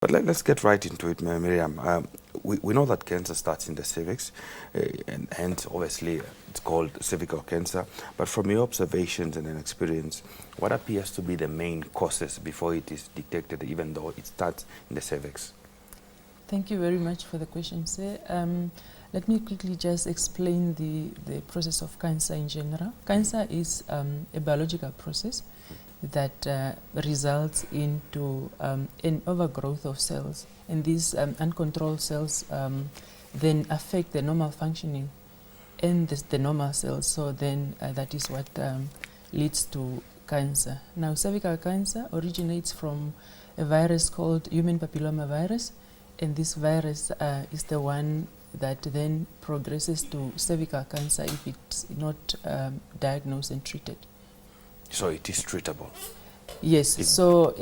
But let's get right into it, Mirjam. We know that cancer starts in the cervix, and obviously it's called cervical cancer. But from your observations and experience, what appears to be the main causes before it is detected, even though it starts in the cervix? Thank you very much for the question, sir. Let me quickly just explain the process of cancer in general. Cancer is a biological process that results into an overgrowth of cells. And these uncontrolled cells then affect the normal functioning and the normal cells. So then that is what leads to cancer. Now, cervical cancer originates from a virus called human papilloma virus. And this virus is the one that then progresses to cervical cancer if it's not diagnosed and treated. So it is treatable? Yes. So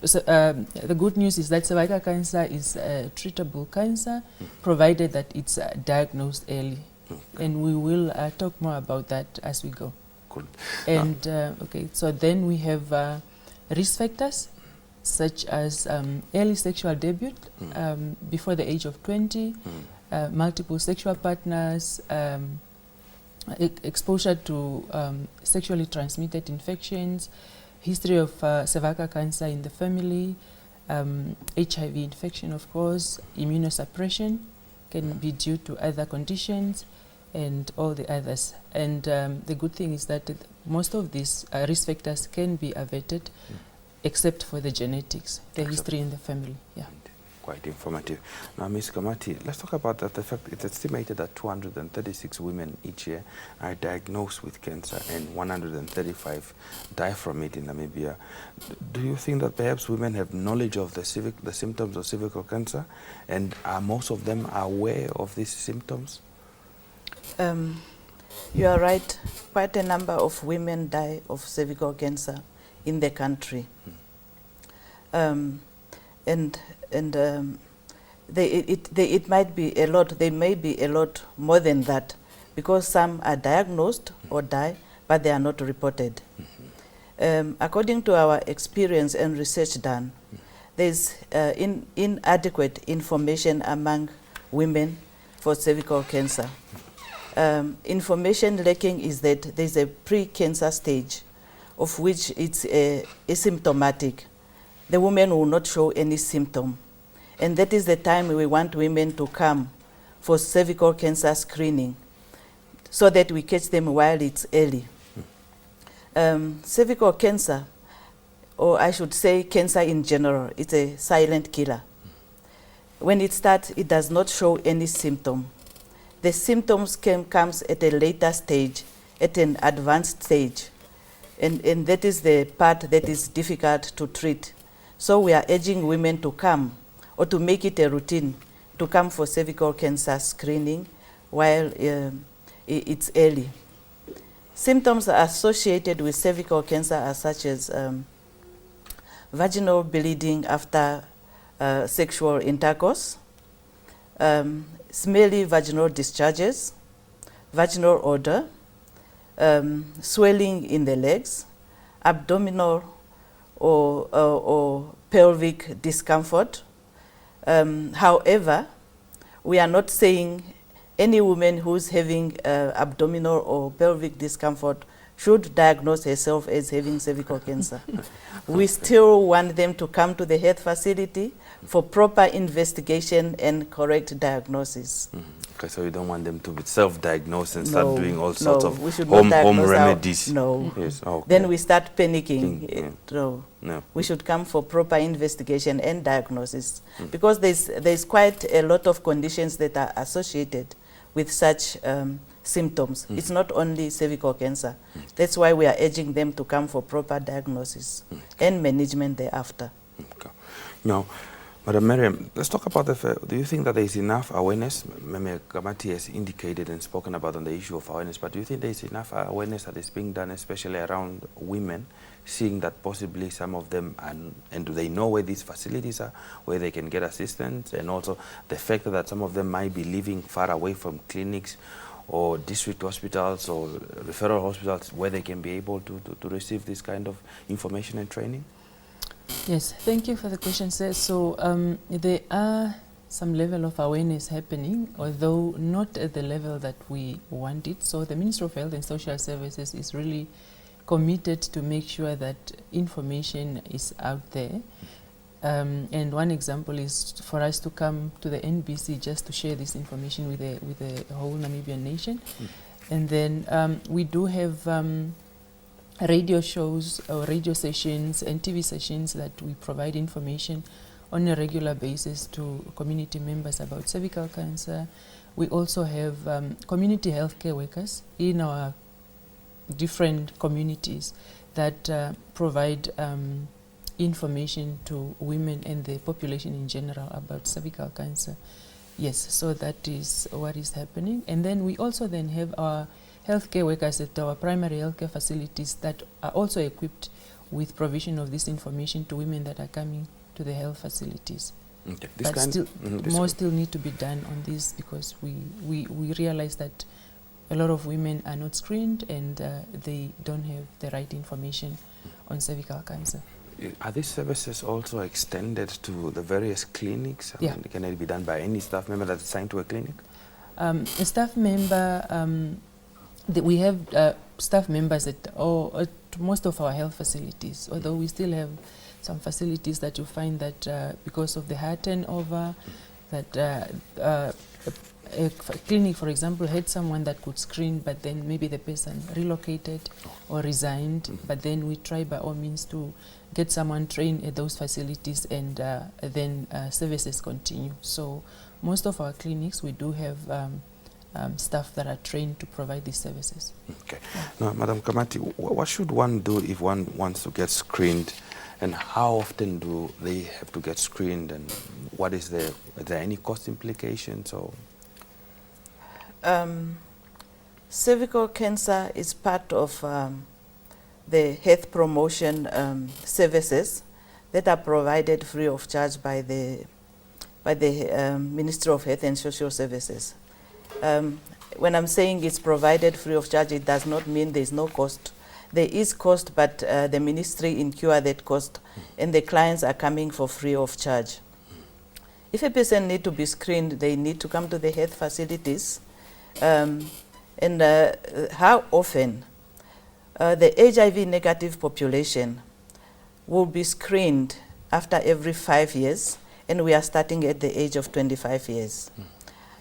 the good news is that cervical cancer is a treatable cancer, provided that it's diagnosed early. Okay. And we will talk more about that as we go. Good. And okay, so then we have risk factors, such as early sexual debut before the age of 20, multiple sexual partners, exposure to sexually transmitted infections, history of cervical cancer in the family, HIV infection, of course, immunosuppression can be due to other conditions, and all the others. And the good thing is that most of these risk factors can be averted, except for the genetics, the history in the family. Yeah. Quite informative. Now, Ms. Kamati, let's talk about that. The fact it's estimated that 236 women each year are diagnosed with cancer and 135 die from it in Namibia. Do you think that perhaps women have knowledge of the symptoms of cervical cancer, and are most of them aware of these symptoms? You are right. Quite a number of women die of cervical cancer in the country. It might be a lot, they may be a lot more than that, because some are diagnosed or die, but they are not reported. According to our experience and research done, there's inadequate information among women for cervical cancer. Information lacking is that there's a pre-cancer stage, of which it's asymptomatic. The woman will not show any symptom. And that is the time we want women to come for cervical cancer screening, so that we catch them while it's early. Cervical cancer, or I should say cancer in general, it's a silent killer. When it starts, it does not show any symptom. The symptoms comes at a later stage, at an advanced stage. And that is the part that is difficult to treat. So we are urging women to come, or to make it a routine, to come for cervical cancer screening while it's early. Symptoms associated with cervical cancer are such as vaginal bleeding after sexual intercourse, smelly vaginal discharges, vaginal odor, swelling in the legs, abdominal or pelvic discomfort. However, we are not saying any woman who's having abdominal or pelvic discomfort should diagnose herself as having cervical cancer. We still want them to come to the health facility for proper investigation and correct diagnosis. Okay, so you don't want them to be self-diagnosed and start doing all sorts of we should home not remedies. No. Yes. Okay. Then we start panicking. No. We should come for proper investigation and diagnosis, because there's quite a lot of conditions that are associated with such symptoms. It's not only cervical cancer. That's why we are urging them to come for proper diagnosis and management thereafter. Okay. Now, Madam Mirjam, let's talk about do you think that there is enough awareness? Mirjan Kamati has indicated and spoken about on the issue of awareness, but do you think there is enough awareness that is being done, especially around women, seeing that possibly some of them, and do they know where these facilities are, where they can get assistance, and also the fact that some of them might be living far away from clinics or district hospitals or referral hospitals where they can be able to receive this kind of information and training? Yes, thank you for the question, sir. So there are some level of awareness happening, although not at the level that we want it. So the Ministry of Health and Social Services is really committed to make sure that information is out there. And one example is for us to come to the NBC just to share this information with the whole Namibian nation. And then we do have radio shows or radio sessions and TV sessions that we provide information on a regular basis to community members about cervical cancer. We also have community healthcare workers in our different communities that provide information to women and the population in general about cervical cancer. Yes, so that is what is happening. And then we also then have our healthcare workers at our primary healthcare facilities that are also equipped with provision of this information to women that are coming to the health facilities. Okay. But still, more still need to be done on this because we realize that a lot of women are not screened and they don't have the right information on cervical cancer. Are these services also extended to the various clinics? I Yeah. mean, can it be done by any staff member that's assigned to a clinic? A staff member, we have staff members at most of our health facilities, although we still have some facilities that you find that because of the high turnover, that a clinic, for example, had someone that could screen, but then maybe the person relocated or resigned, but then we try by all means to get someone trained at those facilities and then services continue. So most of our clinics, we do have staff that are trained to provide these services. Okay. Now, Madam Kamati, what should one do if one wants to get screened, and how often do they have to get screened, and what is are there any cost implications? Or cervical cancer is part of the health promotion services that are provided free of charge by the Ministry of Health and Social Services. When I'm saying it's provided free of charge, it does not mean there's no cost. There is cost, but the ministry incur that cost, and the clients are coming for free of charge. If a person needs to be screened, they need to come to the health facilities. And how often? The HIV negative population will be screened after every 5 years, and we are starting at the age of 25 years.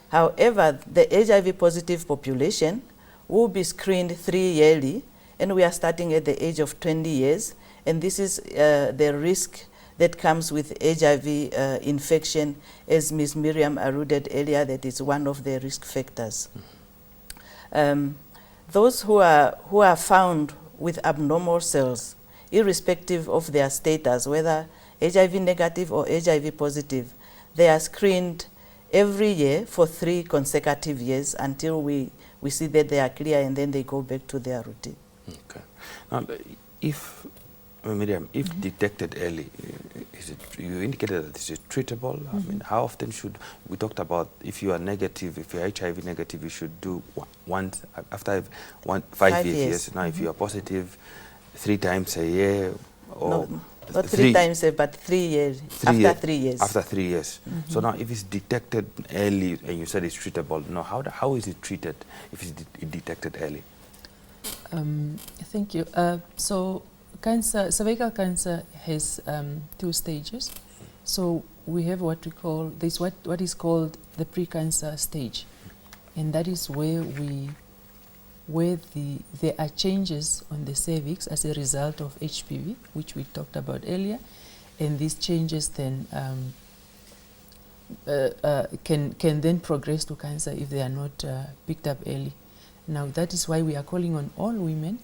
However, the HIV positive population will be screened 3 yearly, and we are starting at the age of 20 years, and this is the risk that comes with HIV infection, as Ms. Mirjam alluded earlier, that is one of the risk factors. Those who are found with abnormal cells, irrespective of their status, whether HIV negative or HIV positive, they are screened every year for 3 consecutive years until we see that they are clear, and then they go back to their routine. okay. Now, if Mirjam, if detected early, you indicated that this is treatable. I mean, how often should we talked about if you are negative, if you're HIV negative, you should do once after 5 years. Now, if you are positive, 3 times a year, or no, not 3 times, but 3 years. After 3 years. After 3 years. So now, if it's detected early, and you said it's treatable, now how is it treated if it's detected early? Thank you. So cervical cancer has 2 stages. So we have what we call what is called the pre-cancer stage, and that is where there are changes on the cervix as a result of HPV, which we talked about earlier, and these changes then can then progress to cancer if they are not picked up early. Now that is why we are calling on all women,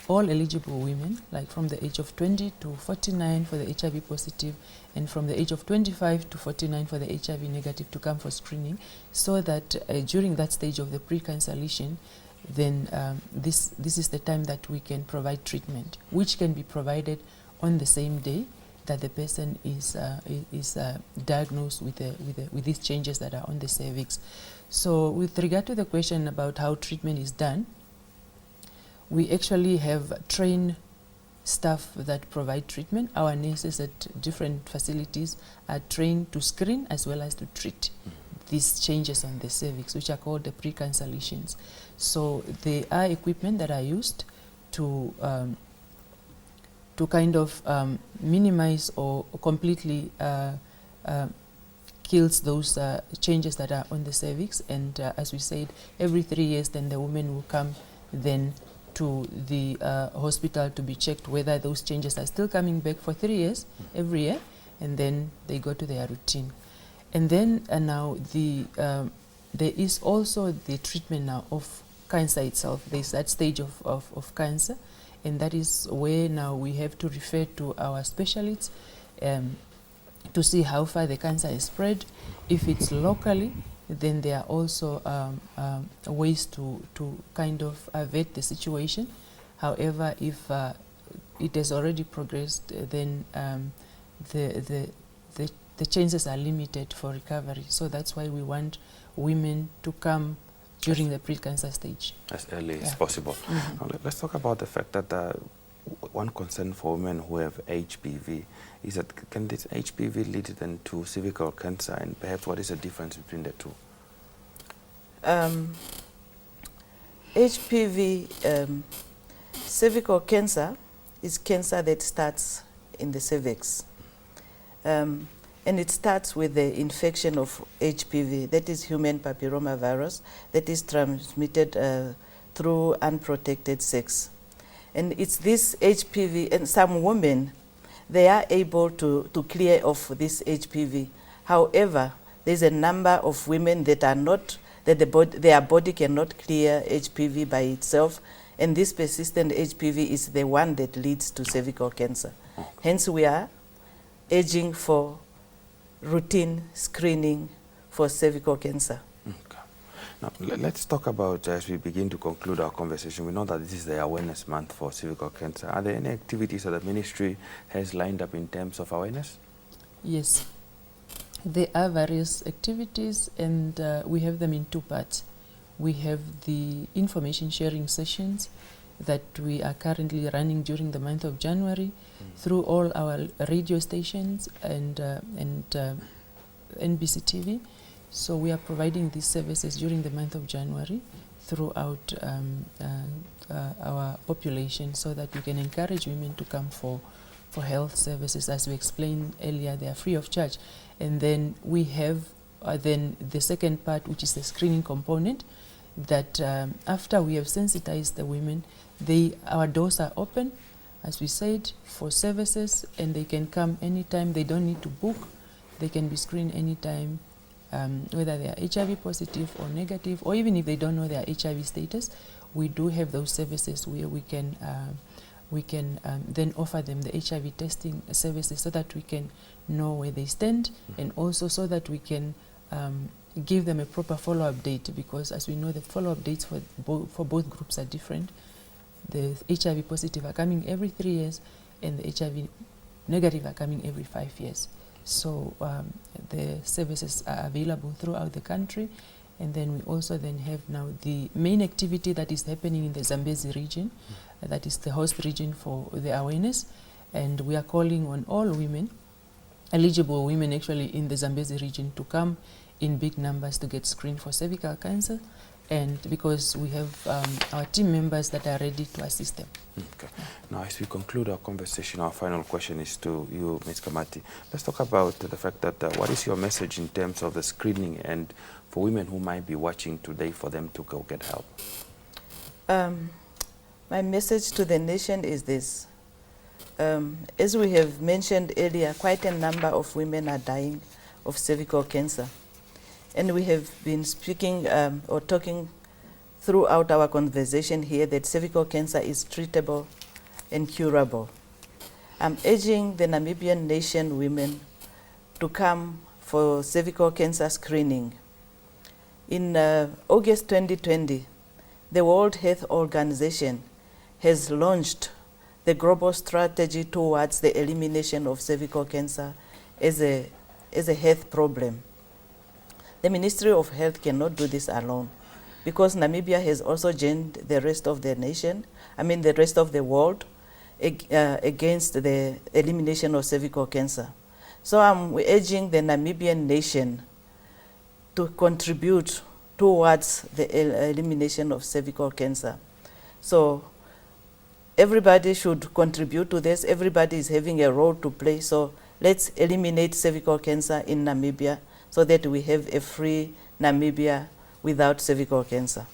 all eligible women, like from the age of 20 to 49 for the HIV positive, and from the age of 25 to 49 for the HIV negative, to come for screening, so that during that stage of the pre-cancer lesion, then this is the time that we can provide treatment, which can be provided on the same day that the person is diagnosed with these changes that are on the cervix. So with regard to the question about how treatment is done, we actually have trained staff that provide treatment. Our nurses at different facilities are trained to screen as well as to treat these changes on the cervix, which are called the precancer lesions. So there are equipment that are used to kind of minimize or completely kills those changes that are on the cervix. And as we said, every 3 years then the woman will come then to the hospital to be checked whether those changes are still coming back for 3 years every year, and then they go to their routine. And then now there is also the treatment now of cancer itself. There's that stage of cancer, and that is where now we have to refer to our specialists to see how far the cancer is spread. If it's locally, then there are also ways to kind of avert the situation. However, if it has already progressed, then the chances are limited for recovery. So that's why we want women to come during the pre-cancer stage. As early as possible. Now, let's talk about the fact that one concern for women who have HPV is that can this HPV lead then to cervical cancer, and perhaps what is the difference between the two? HPV, cervical cancer is cancer that starts in the cervix. And it starts with the infection of HPV, that is human papillomavirus, that is transmitted through unprotected sex. And it's this HPV, and some women, they are able to clear off this HPV. However, there's a number of women that are not, that their body cannot clear HPV by itself, and this persistent HPV is the one that leads to cervical cancer. Hence, we are urging for routine screening for cervical cancer. Okay. Now, let's talk about, as we begin to conclude our conversation, we know that this is the awareness month for cervical cancer. Are there any activities that the ministry has lined up in terms of awareness? Yes. There are various activities, and we have them in two parts. We have the information sharing sessions that we are currently running during the month of January through all our radio stations and NBC TV. So we are providing these services during the month of January throughout our population, so that we can encourage women to come for health services. As we explained earlier, they are free of charge. And then we have then the second part, which is the screening component, that after we have sensitized the women, our doors are open, as we said, for services, and they can come anytime. They don't need to book. They can be screened anytime, whether they are HIV positive or negative, or even if they don't know their HIV status. We do have those services where we can then offer them the HIV testing services, so that we can know where they stand, and also so that we can give them a proper follow-up date, because as we know, the follow-up dates for both groups are different. The HIV positive are coming every 3 years, and the HIV negative are coming every 5 years. So the services are available throughout the country. And then we also then have now the main activity that is happening in the Zambezi region, that is the host region for the awareness. And we are calling on all women, eligible women actually in the Zambezi region, to come in big numbers to get screened for cervical cancer, and because we have our team members that are ready to assist them. Okay. Now, as we conclude our conversation, our final question is to you, Ms. Kamati. Let's talk about the fact that what is your message in terms of the screening, and for women who might be watching today, for them to go get help? My message to the nation is this. As we have mentioned earlier, quite a number of women are dying of cervical cancer. And we have been speaking or talking throughout our conversation here that cervical cancer is treatable and curable. I'm urging the Namibian nation women to come for cervical cancer screening. In August 2020, the World Health Organization has launched the global strategy towards the elimination of cervical cancer as a health problem. The Ministry of Health cannot do this alone, because Namibia has also joined the rest of the nation, the rest of the world, against the elimination of cervical cancer. So I'm urging the Namibian nation to contribute towards the elimination of cervical cancer. So everybody should contribute to this. Everybody is having a role to play. So let's eliminate cervical cancer in Namibia so that we have a free Namibia without cervical cancer.